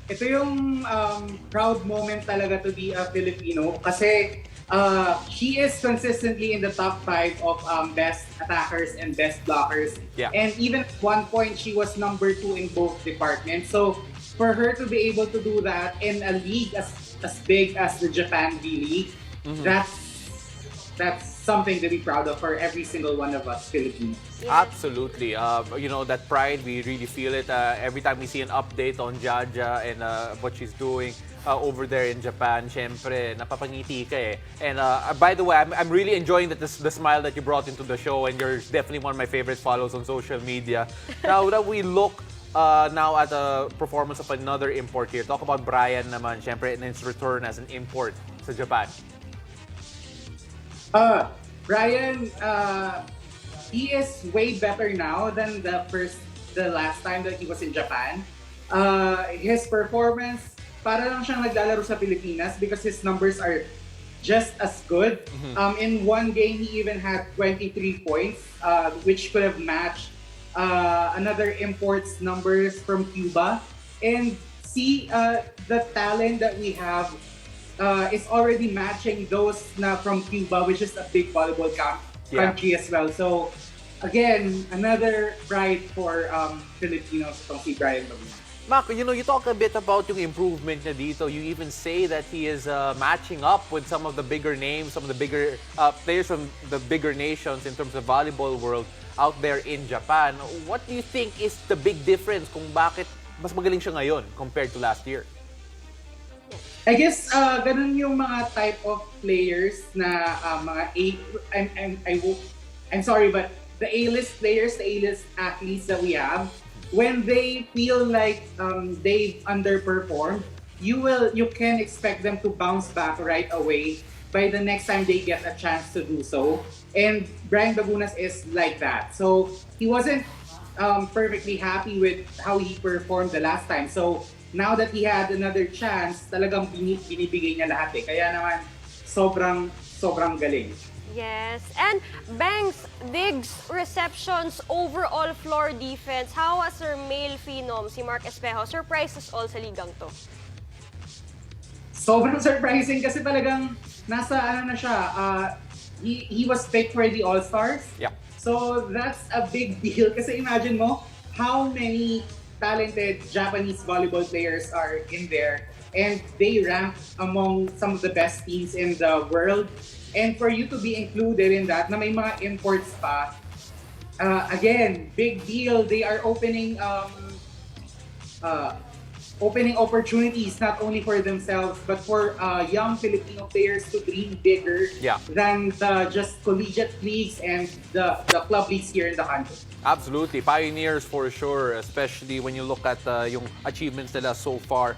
ito yung proud moment talaga to be a Filipino kasi she is consistently in the top 5 of best attackers and best blockers. Yeah. And even at one point, she was number 2 in both departments. So for her to be able to do that in a league as big as the Japan V.League, that's something to be proud of for every single one of us Filipinos. Absolutely. You know, that pride, we really feel it every time we see an update on Jaja and what she's doing over there in Japan. Syempre, napapangiti ka eh. And by the way, I'm really enjoying the smile that you brought into the show, and you're definitely one of my favorite follows on social media. Now that we look now at the performance of another import here, talk about Bryan naman, syempre, and his return as an import sa Japan. Bryan, he is way better now than the last time that he was in Japan. His performance, para lang siyang naglalaro sa Pilipinas because his numbers are just as good. In one game, he even had 23 points, which could have matched another import's numbers from Cuba. And see, the talent that we have is already matching those from Cuba, which is a big volleyball country as well. So, again, another pride for Filipinos from si Bryan Bagunas. Marck, you know, you talk a bit about yung improvement niya dito. You even say that he is matching up with some of the bigger names, some of the bigger players from the bigger nations in terms of volleyball world out there in Japan. What do you think is the big difference kung bakit mas magaling siya ngayon compared to last year? I guess ganun yung mga type of players na mga I'm sorry, but the A-list players, the A-list athletes that we have, when they feel like they've underperformed, you can expect them to bounce back right away by the next time they get a chance to do so. And Bryan Bagunas is like that. So he wasn't perfectly happy with how he performed the last time. So now that he had another chance, talagang binibigay niya lahat eh. Kaya naman, sobrang galing. Yes. And Banks, digs, receptions, overall floor defense, how was our male phenom, si Marck Espejo? Surprises all sa ligang to. Sobrang surprising kasi talagang nasa ano na siya, he was picked for the All-Stars. Yeah. So that's a big deal kasi imagine mo how many talented Japanese volleyball players are in there and they rank among some of the best teams in the world. And for you to be included in that, na may mga imports pa, again, big deal. They are opening opportunities not only for themselves but for young Filipino players to dream bigger than the just collegiate leagues and the club leagues here in the country. Absolutely. Pioneers for sure, especially when you look at yung achievements nila so far.